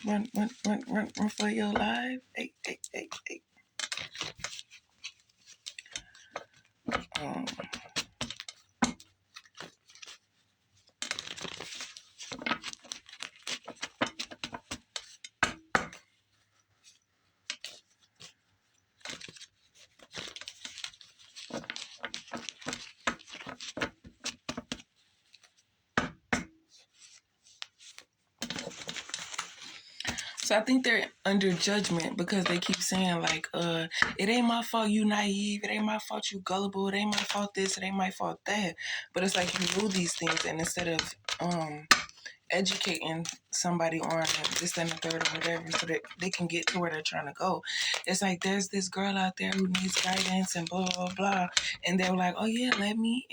Run for your life. Hey. Um, So I think they're under judgment because they keep saying like, it ain't my fault you naive, it ain't my fault you gullible, it ain't my fault this, it ain't my fault that. But it's like you knew these things, and instead of educating somebody on this and the third or whatever so that they can get to where they're trying to go, it's like there's this girl out there who needs guidance and blah blah blah, and they're like, oh yeah, let me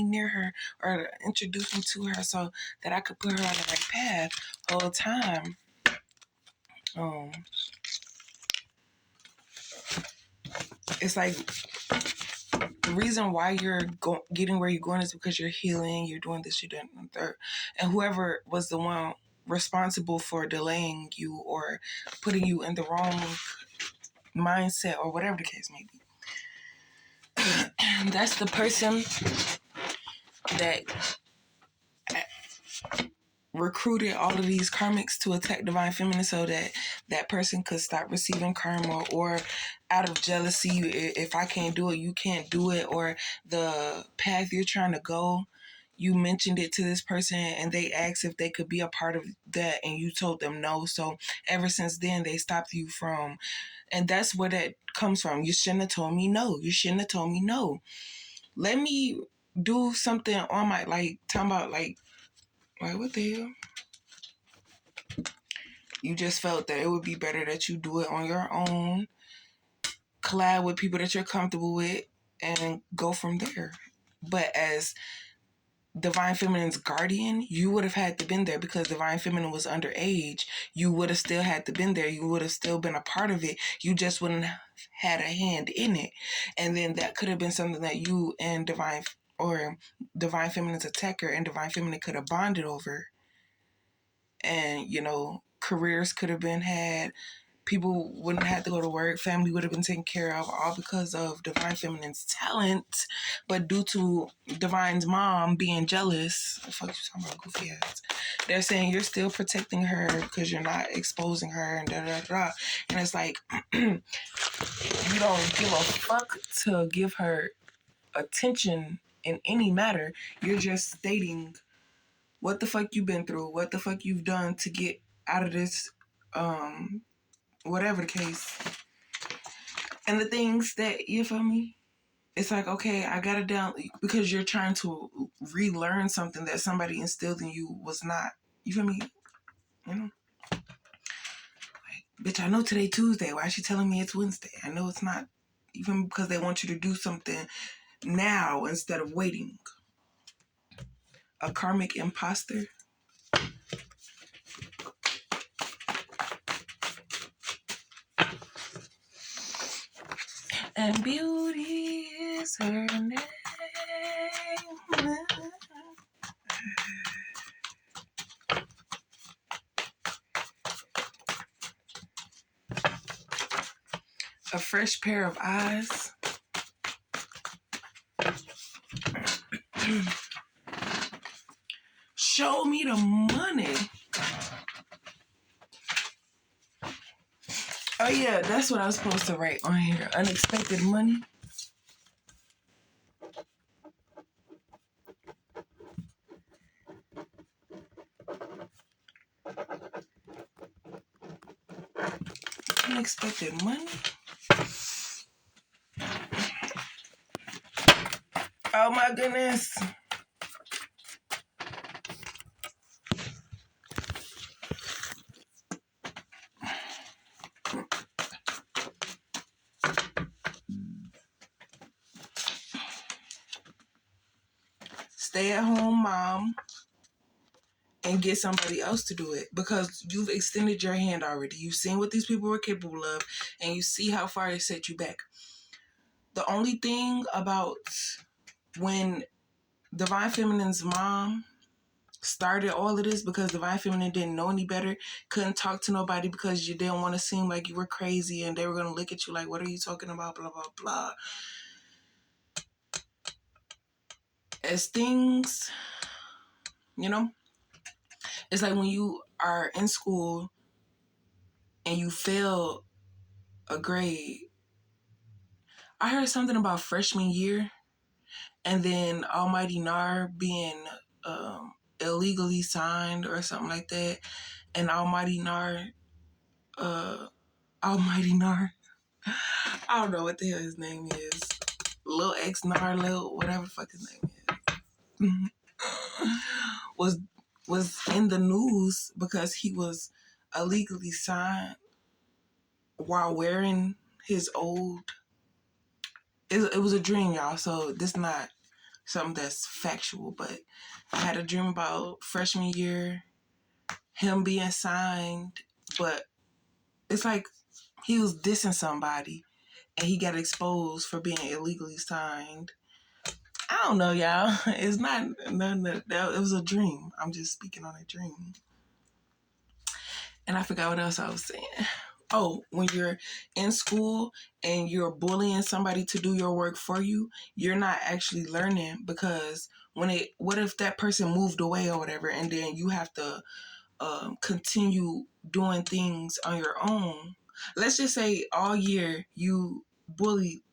near her or introduce me to her so that I could put her on the right path. Whole time it's like the reason why you're getting where you're going is because you're healing, you're doing this, you're doing the third. And whoever was the one responsible for delaying you or putting you in the wrong mindset or whatever the case may be, that's the person that recruited all of these karmics to attack divine feminine so that that person could stop receiving karma, or out of jealousy, if I can't do it, you can't do it, or the path you're trying to go, you mentioned it to this person and they asked if they could be a part of that and you told them no. So ever since then they stopped you from, and that's where that comes from. You shouldn't have told me no. You shouldn't have told me no. Let me do something on my, like, talking about like what the hell? You just felt that it would be better that you do it on your own, collab with people that you're comfortable with, and go from there. But as Divine Feminine's guardian, you would have had to been there because Divine Feminine was underage. You would have still had to been there. You would have still been a part of it. You just wouldn't have had a hand in it. And then that could have been something that you and Divine Feminine's attacker and Divine Feminine could have bonded over. And, careers could have been had. People wouldn't have to go to work. Family would have been taken care of, all because of Divine Feminine's talent. But due to Divine's mom being jealous, what the fuck you talking about, goofy ass? They're saying you're still protecting her because you're not exposing her and da-da-da. And it's like, you don't give a fuck to give her attention in any matter. You're just stating what the fuck you've been through, what the fuck you've done to get out of this, whatever the case. And the things that, you feel me? It's like, okay, I got it down because you're trying to relearn something that somebody instilled in you was not, you feel me? Like, bitch, I know today Tuesday. Why is she telling me it's Wednesday? I know it's not. Even because they want you to do something now instead of waiting. A karmic imposter. And beauty is her name. A fresh pair of eyes. Show me the money. Oh yeah, that's what I was supposed to write on here. Unexpected money. Unexpected money. Oh my goodness. Stay at home mom and get somebody else to do it, because you've extended your hand already. You've seen what these people were capable of and you see how far it set you back. The only thing about when Divine Feminine's mom started all of this because Divine Feminine didn't know any better, couldn't talk to nobody because you didn't want to seem like you were crazy and they were going to look at you like, what are you talking about, blah, blah, blah. As things, you know, it's like when you are in school and you fail a grade. I heard something about freshman year and then Almighty Nar being illegally signed or something like that. And Almighty Nar, I don't know what the hell his name is. Lil X Nar, Lil, whatever the fuck his name is. was in the news because he was illegally signed while wearing his old. It was a dream, y'all. So this not something that's factual, but I had a dream about freshman year, him being signed, but it's like he was dissing somebody and he got exposed for being illegally signed. I don't know, y'all. It's not nothing that it was a dream. I'm just speaking on a dream. And I forgot what else I was saying. Oh, when you're in school and you're bullying somebody to do your work for you, you're not actually learning because what if that person moved away or whatever, and then you have to continue doing things on your own. Let's just say all year you bullied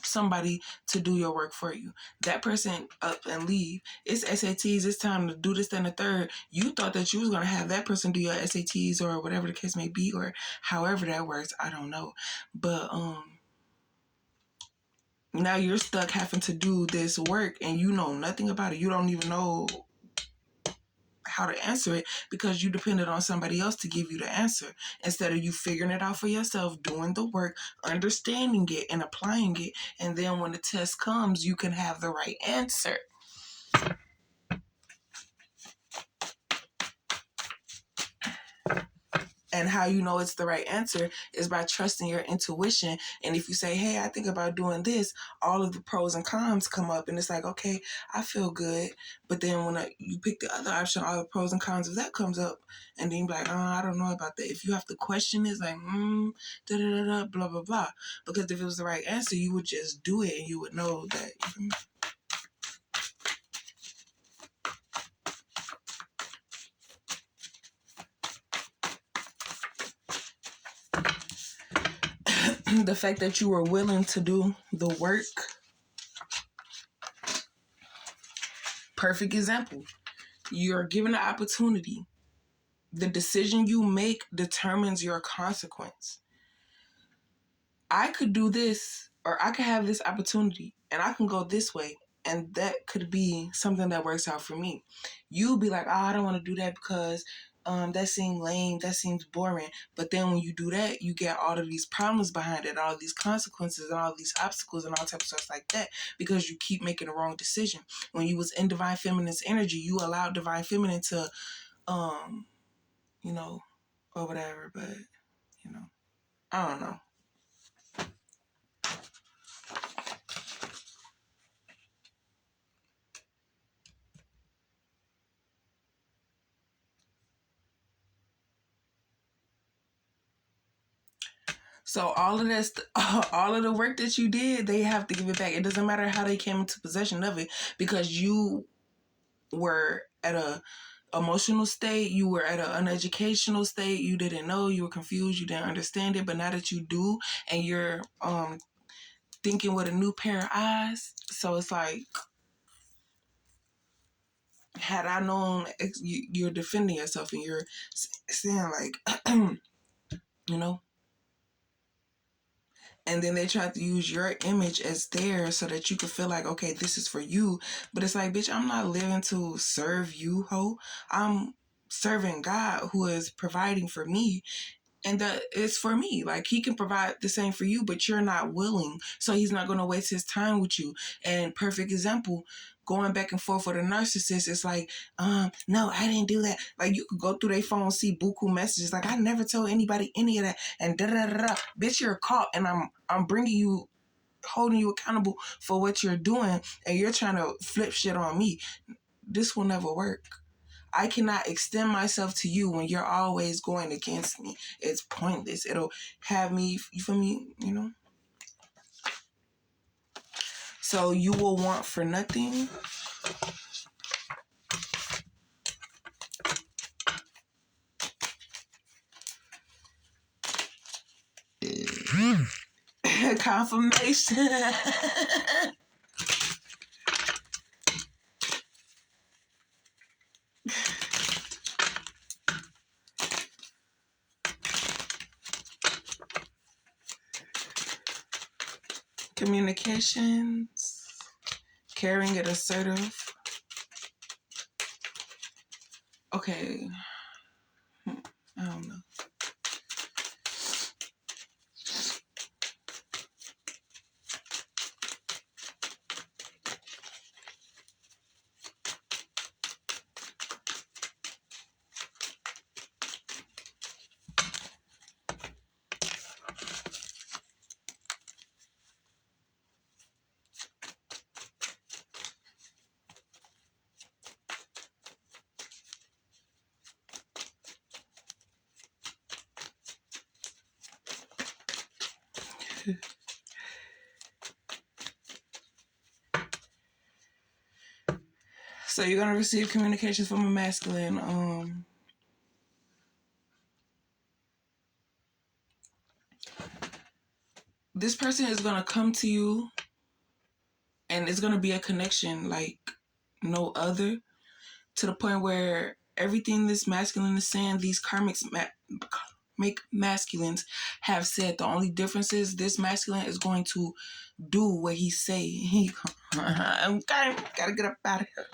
somebody to do your work for you. That person up and leave. It's SATs. It's time to do this, then the third. You thought that you was going to have that person do your SATs or whatever the case may be, or however that works. I don't know. But now you're stuck having to do this work and you know nothing about it. You don't even know how to answer it because you depended on somebody else to give you the answer instead of you figuring it out for yourself, doing the work, understanding it and applying it, and then when the test comes you can have the right answer. And how you know it's the right answer is by trusting your intuition. And if you say, hey, I think about doing this, all of the pros and cons come up and it's like, okay, I feel good. But then when you pick the other option, all the pros and cons of that comes up. And then you're like, I don't know about that. If you have to question it, it's like, da da da da, blah, blah, blah. Because if it was the right answer, you would just do it and you would know that. The fact that you were willing to do the work. Perfect example. You're given an opportunity. The decision you make determines your consequence. I could do this, or I could have this opportunity, and I can go this way, and that could be something that works out for me. You'll be like, I don't want to do that because that seems lame, that seems boring. But then when you do that, you get all of these problems behind it, all of these consequences, and all of these obstacles, and all types of stuff like that, because you keep making the wrong decision. When you was in Divine Feminine's energy, you allowed Divine Feminine to, or whatever, but, I don't know. So all of this, all of the work that you did, they have to give it back. It doesn't matter how they came into possession of it because you were at a emotional state, you were at an uneducational state, you didn't know, you were confused, you didn't understand it, but now that you do and you're thinking with a new pair of eyes, so it's like, had I known, you're defending yourself and you're saying like, and then they try to use your image as theirs so that you can feel like, okay, this is for you. But it's like, bitch, I'm not living to serve you, ho. I'm serving God who is providing for me. And that it's for me. Like, he can provide the same for you, but you're not willing. So he's not going to waste his time with you. And perfect example, going back and forth with a narcissist, it's like, no, I didn't do that. Like, you could go through their phone, see buku messages. Like, I never told anybody any of that. And da-da-da-da. Bitch, you're caught. And I'm bringing you, holding you accountable for what you're doing. And you're trying to flip shit on me. this will never work. I cannot extend myself to you when you're always going against me. It's pointless. It'll have me, you feel me, you know? So you will want for nothing. Confirmation. Communications. Caring and assertive. Okay. I don't know. So you're gonna receive communications from a masculine. This person is gonna come to you, and it's gonna be a connection like no other, to the point where everything this masculine is saying, these karmics make masculines have said. The only difference is this masculine is going to do what he say. I'm gotta get up out of here.